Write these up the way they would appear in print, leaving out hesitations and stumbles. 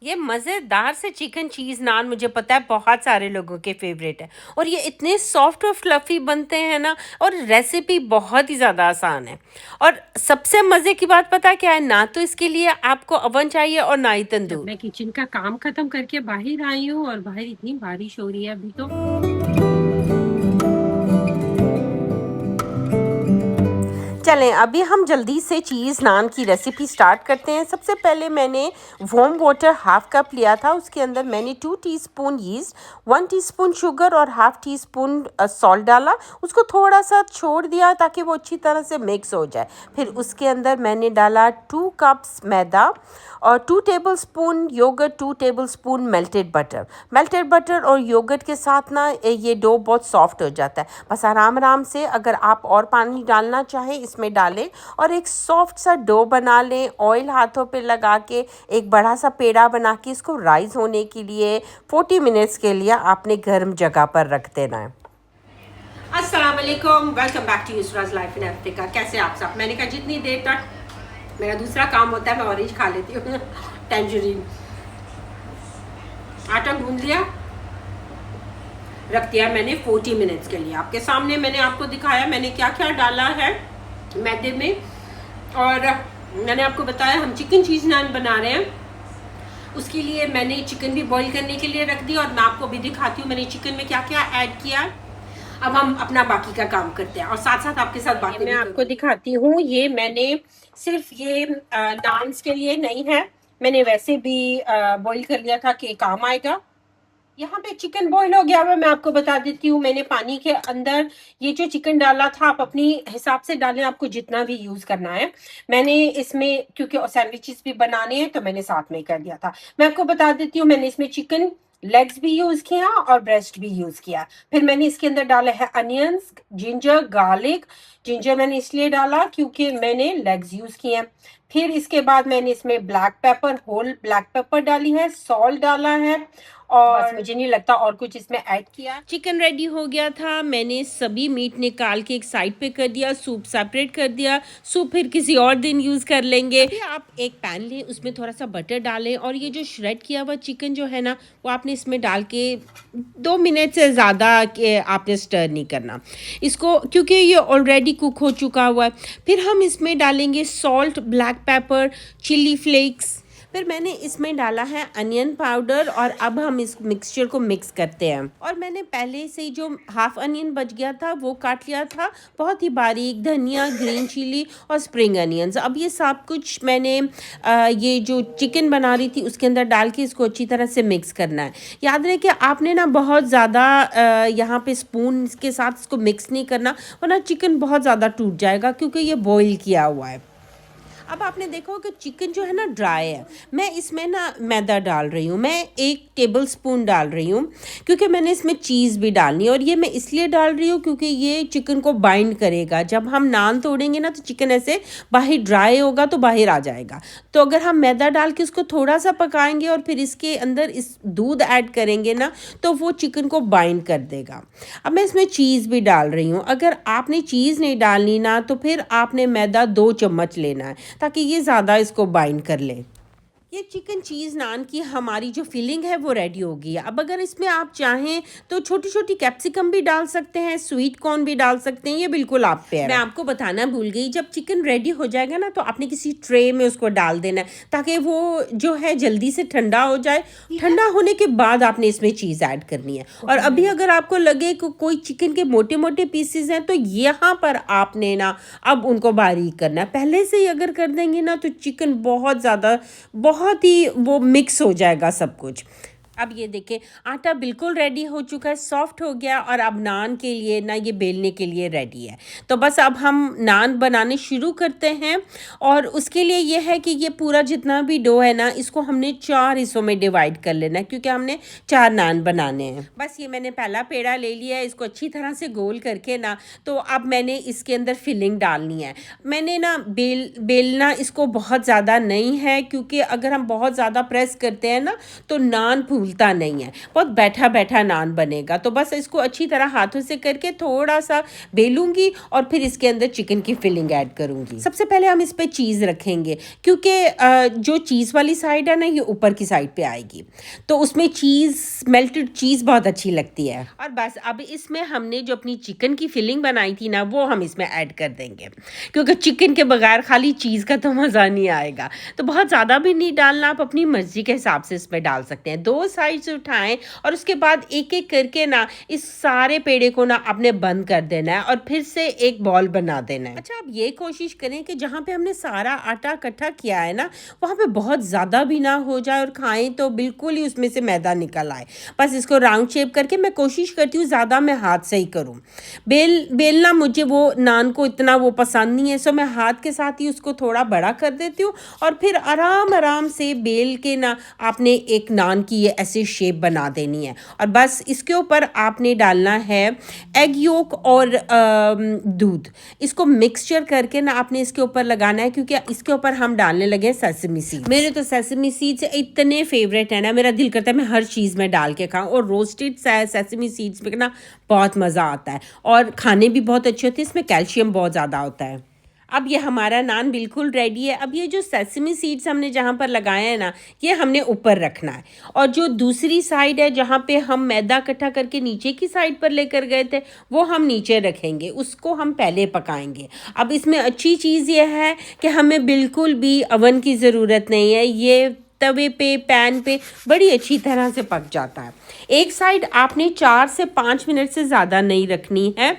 ये मज़ेदार से चिकन चीज़ नान मुझे पता है बहुत सारे लोगों के फेवरेट है और ये इतने सॉफ्ट और फ्लफ़ी बनते हैं ना। और रेसिपी बहुत ही ज़्यादा आसान है। और सबसे मज़े की बात पता है क्या है? ना तो इसके लिए आपको अवन चाहिए और ना ही जब तंदूर। मैं किचन का काम खत्म करके बाहर आई हूँ और बाहर इतनी बारिश हो रही है अभी तो। चलें अभी हम जल्दी से चीज़ नान की रेसिपी स्टार्ट करते हैं। सबसे पहले मैंने वार्म वाटर हाफ कप लिया था, उसके अंदर मैंने 2 टीस्पून यीस्ट, 1 टीस्पून शुगर और हाफ टी स्पून सॉल्ट डाला। उसको थोड़ा सा छोड़ दिया ताकि वो अच्छी तरह से मिक्स हो जाए। फिर उसके अंदर मैंने डाला 2 कप्स मैदा और 2 tablespoon yogurt, 2 tablespoon melted butter और योगर्ट के साथ ना ये डो बहुत सॉफ्ट हो जाता है। बस आराम आराम से, अगर आप और पानी डालना चाहें इसमें डालें और एक सॉफ्ट सा डो बना लें। ऑयल हाथों पे लगा के एक बड़ा सा पेड़ा बना के इसको राइस होने के लिए 40 मिनट्स के लिए आपने गर्म जगह पर रख देना है। अस्सलाम वालेकुम, वेलकम बैक टू यूसराज लाइफ इन अफ्रीका। कैसे आप सब? मैंने कहा जितनी देर तक मेरा दूसरा काम होता है मैं ऑरेंज खा लेती हूँ टेंजरीन। आटा गूंद लिया, रख दिया मैंने 40 मिनट्स के लिए। आपके सामने मैंने आपको दिखाया मैंने क्या क्या डाला है मैदे में। और मैंने आपको बताया हम चिकन चीज़ नान बना रहे हैं, उसके लिए मैंने चिकन भी बॉईल करने के लिए रख दिया। और मैं आपको भी दिखाती हूँ मैंने चिकन में क्या क्या ऐड किया। अब हम अपना बाकी का काम करते हैं और साथ साथ आपके साथ बातें मैं आपको दिखाती हूँ। ये मैंने सिर्फ ये नान्स के लिए नहीं है, मैंने वैसे भी बॉईल कर लिया था कि काम आएगा। यहाँ पे चिकन बॉईल हो गया हुआ, मैं आपको बता देती हूँ। मैंने पानी के अंदर ये जो चिकन डाला था, आप अपनी हिसाब से डालें, आपको जितना भी यूज करना है। मैंने इसमें क्योंकि सैंडविचेस भी बनाने हैं तो मैंने साथ में कर दिया था। मैं आपको बता देती हूँ मैंने इसमें चिकन लेग्स भी यूज किया और ब्रेस्ट भी यूज किया। फिर मैंने इसके अंदर डाला है अनियंस, जिंजर, गार्लिक। जिंजर मैंने इसलिए डाला क्योंकि मैंने लेग्स यूज किए हैं। फिर इसके बाद मैंने इसमें black pepper, whole black pepper डाली है, सॉल्ट डाला है और बस मुझे नहीं लगता और कुछ इसमें ऐड किया। चिकन रेडी हो गया था। मैंने सभी मीट निकाल के एक साइड पे कर दिया, सूप सेपरेट कर दिया। सूप फिर किसी और दिन यूज़ कर लेंगे। अभी आप एक पैन लें, उसमें थोड़ा सा बटर डालें और ये जो श्रेड किया हुआ चिकन जो है ना, वो आपने इसमें डाल के 2 मिनट से ज़्यादा आपने स्टर नहीं करना इसको, क्योंकि ये ऑलरेडी कुक हो चुका हुआ है। फिर हम इसमें डालेंगे salt, black pepper, chilli flakes. फिर मैंने इसमें डाला है अनियन पाउडर और अब हम इस मिक्सचर को मिक्स करते हैं। और मैंने पहले से जो हाफ अनियन बच गया था वो काट लिया था बहुत ही बारीक, धनिया, ग्रीन चिली और स्प्रिंग अनियंस। अब ये सब कुछ मैंने ये जो चिकन बना रही थी उसके अंदर डाल के इसको अच्छी तरह से मिक्स करना है। याद रहे कि आपने ना बहुत ज़्यादा यहाँ पे स्पून के साथ इसको मिक्स नहीं करना, वरना चिकन बहुत ज़्यादा टूट जाएगा क्योंकि ये बॉईल किया हुआ है। अब आपने देखो कि चिकन जो है ना ड्राई है। मैं इसमें ना मैदा डाल रही हूँ, मैं 1 टेबलस्पून डाल रही हूँ क्योंकि मैंने इसमें चीज़ भी डालनी है। और ये मैं इसलिए डाल रही हूँ क्योंकि ये चिकन को बाइंड करेगा। जब हम नान तोड़ेंगे ना तो चिकन ऐसे बाहर ड्राई होगा तो बाहर आ जाएगा। तो अगर हम मैदा डाल के उसको थोड़ा सा पकाएंगे और फिर इसके अंदर इस दूध ऐड करेंगे ना तो वो चिकन को बाइंड कर देगा। अब मैं इसमें चीज़ भी डाल रही हूँ। अगर आपने चीज़ नहीं डालनी ना तो फिर आपने मैदा 2 चम्मच लेना है ताकि ये ज़्यादा इसको बाइंड कर ले। ये चिकन चीज़ नान की हमारी जो फिलिंग है वो रेडी हो गई है। अब अगर इसमें आप चाहें तो छोटी छोटी कैप्सिकम भी डाल सकते हैं, स्वीट कॉर्न भी डाल सकते हैं, ये बिल्कुल आप पे है। मैं आपको बताना भूल गई, जब चिकन रेडी हो जाएगा ना तो आपने किसी ट्रे में उसको डाल देना है ताकि वो जो है जल्दी से ठंडा हो जाए। ठंडा होने के बाद आपने इसमें चीज़ ऐड करनी है। और अभी अगर आपको लगे कि कोई चिकन के मोटे मोटे पीसेस हैं तो यहाँ पर आपने ना अब उनको बारीक करना है। पहले से ही अगर कर देंगे ना तो चिकन बहुत ज़्यादा बहुत ही वो मिक्स हो जाएगा सब कुछ। अब ये देखें आटा बिल्कुल रेडी हो चुका है, सॉफ्ट हो गया और अब नान के लिए ना ये बेलने के लिए रेडी है। तो बस अब हम नान बनाने शुरू करते हैं। और उसके लिए ये है कि ये पूरा जितना भी डो है ना इसको हमने 4 हिस्सों में डिवाइड कर लेना है क्योंकि हमने 4 नान बनाने हैं। बस ये मैंने पहला पेड़ा ले लिया है, इसको अच्छी तरह से गोल करके ना तो अब मैंने इसके अंदर फिलिंग डालनी है। मैंने ना बेलना इसको बहुत ज़्यादा नहीं है क्योंकि अगर हम बहुत ज़्यादा प्रेस करते हैं ना तो नान फूल फूलता नहीं है, बहुत बैठा बैठा नान बनेगा। तो बस इसको अच्छी तरह हाथों से करके थोड़ा सा बेलूंगी और फिर इसके अंदर चिकन की फिलिंग ऐड करूंगी। सबसे पहले हम इस पे चीज़ रखेंगे, क्योंकि जो चीज़ वाली साइड है ना ये ऊपर की साइड पे आएगी, तो उसमें चीज़, मेल्टेड चीज़ बहुत अच्छी लगती है। और बस अब इसमें हमने जो अपनी चिकन की फिलिंग बनाई थी ना वो हम इसमें ऐड कर देंगे, क्योंकि चिकन के बगैर खाली चीज़ का तो मज़ा नहीं आएगा। तो बहुत ज़्यादा भी नहीं डालना, आप अपनी मर्जी के हिसाब से इसमें डाल सकते हैं। 2 साइड से उठाएं और उसके बाद एक एक करके ना इस सारे पेड़े को ना आपने बंद कर देना है और फिर से एक बॉल बना देना है। अच्छा, आप ये कोशिश करें कि जहाँ पे हमने सारा आटा इकट्ठा किया है ना वहाँ पे बहुत ज़्यादा भी ना हो जाए और खाएं तो बिल्कुल ही उसमें से मैदा निकल आए। बस इसको राउंड शेप करके मैं कोशिश करती हूँ ज़्यादा मैं हाथ से ही करूँ। बेलना मुझे वो नान को इतना वो पसंद नहीं है, सो मैं हाथ के साथ ही उसको थोड़ा बड़ा कर देती हूँ और फिर आराम आराम से बेल के ना आपने एक नान की ये ऐसे शेप बना देनी है। और बस इसके ऊपर आपने डालना है एग योक और दूध, इसको मिक्सचर करके ना आपने इसके ऊपर लगाना है, क्योंकि इसके ऊपर हम डालने लगे सेसमी सीड। मेरे तो सेसमी सीड्स इतने फेवरेट है ना, मेरा दिल करता है मैं हर चीज़ में डाल के खाऊं। और रोस्टेड सेसमी सीड्स में ना बहुत मज़ा आता है और खाने भी बहुत अच्छे होते हैं, इसमें कैल्शियम बहुत ज़्यादा होता है। अब ये हमारा नान बिल्कुल रेडी है। अब ये जो सेसमी सीड्स हमने जहाँ पर लगाए हैं ना ये हमने ऊपर रखना है, और जो दूसरी साइड है जहाँ पे हम मैदा इकट्ठा करके नीचे की साइड पर लेकर गए थे वो हम नीचे रखेंगे, उसको हम पहले पकाएंगे। अब इसमें अच्छी चीज़ ये है कि हमें बिल्कुल भी अवन की ज़रूरत नहीं है, ये तवे पे पैन पे बड़ी अच्छी तरह से पक जाता है। एक साइड आपने 4 से 5 मिनट से ज़्यादा नहीं रखनी है,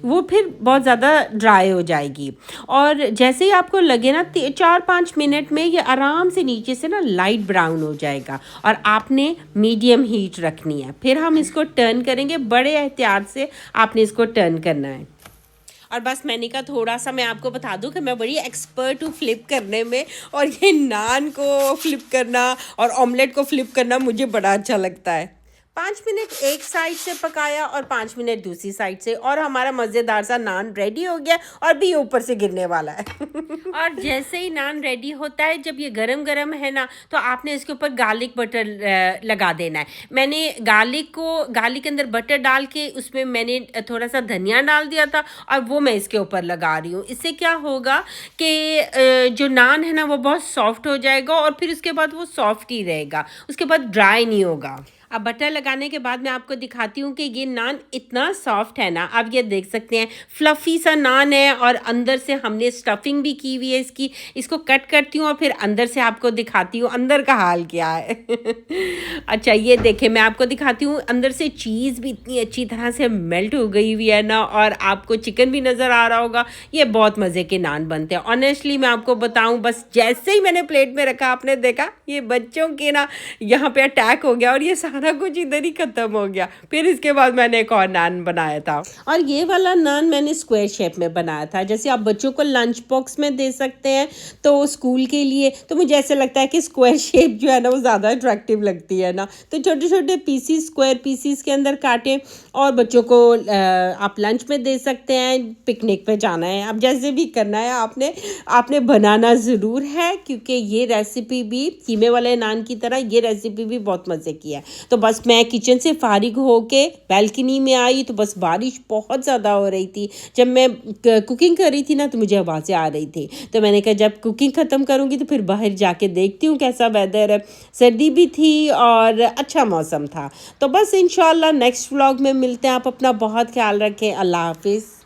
वो फिर बहुत ज़्यादा ड्राई हो जाएगी। और जैसे ही आपको लगे ना 4-5 मिनट में ये आराम से नीचे से ना लाइट ब्राउन हो जाएगा और आपने मीडियम हीट रखनी है। फिर हम इसको टर्न करेंगे, बड़े एहतियात से आपने इसको टर्न करना है। और बस मैंने कहा थोड़ा सा मैं आपको बता दूं कि मैं बड़ी एक्सपर्ट हूँ फ्लिप करने में, और ये नान को फ्लिप करना और ऑमलेट को फ्लिप करना मुझे बड़ा अच्छा लगता है। 5 मिनट एक साइड से पकाया और 5 मिनट दूसरी साइड से, और हमारा मज़ेदार सा नान रेडी हो गया और भी ऊपर से गिरने वाला है। और जैसे ही नान रेडी होता है, जब ये गरम गरम है ना, तो आपने इसके ऊपर गार्लिक बटर लगा देना है। मैंने गार्लिक के अंदर बटर डाल के उसमें मैंने थोड़ा सा धनिया डाल दिया था और वो मैं इसके ऊपर लगा रही हूँ। इससे क्या होगा कि जो नान है ना वो बहुत सॉफ्ट हो जाएगा और फिर उसके बाद वो सॉफ्ट ही रहेगा, उसके बाद ड्राई नहीं होगा। अब बटर लगाने के बाद मैं आपको दिखाती हूँ कि ये नान इतना सॉफ्ट है ना, आप ये देख सकते हैं फ्लफ़ी सा नान है और अंदर से हमने स्टफिंग भी की हुई है इसकी। इसको कट करती हूँ और फिर अंदर से आपको दिखाती हूँ अंदर का हाल क्या है। अच्छा ये देखें, मैं आपको दिखाती हूँ अंदर से चीज़ भी इतनी अच्छी तरह से मेल्ट हो गई हुई है ना, और आपको चिकन भी नज़र आ रहा होगा। ये बहुत मज़े के नान बनते हैं। ऑनेस्टली मैं आपको बताऊँ, बस जैसे ही मैंने प्लेट में रखा आपने देखा ये बच्चों के ना यहाँ पे अटैक हो गया और ये सारा कुछ इधर ही खत्म हो गया। फिर इसके बाद मैंने एक और नान बनाया था, और ये वाला नान मैंने स्क्वायर शेप में बनाया था। जैसे आप बच्चों को लंच बॉक्स में दे सकते हैं तो स्कूल के लिए, तो मुझे ऐसे लगता है कि स्क्वायर शेप जो है ना वो ज़्यादा अट्रैक्टिव लगती है ना, तो छोटे छोटे पीसीस, स्क्वायर पीसीस के अंदर काटें और बच्चों को आप लंच में दे सकते हैं। पिकनिक पे जाना है, अब जैसे भी करना है आपने बनाना ज़रूर है, क्योंकि ये रेसिपी भी कीमे वाले नान की तरह ये रेसिपी भी बहुत मज़े की है। तो बस मैं किचन से फारिग होके बैल्कनी में आई तो बस बारिश बहुत ज़्यादा हो रही थी। जब मैं कुकिंग कर रही थी ना तो मुझे आवाज़ें आ रही थी, तो मैंने कहा जब कुकिंग ख़त्म करूँगी तो फिर बाहर जाके देखती हूँ कैसा वेदर है। सर्दी भी थी और अच्छा मौसम था। तो बस इंशाल्लाह नेक्स्ट व्लॉग में मिलते हैं। आप अपना बहुत ख्याल रखें। अल्लाह हाफिज़।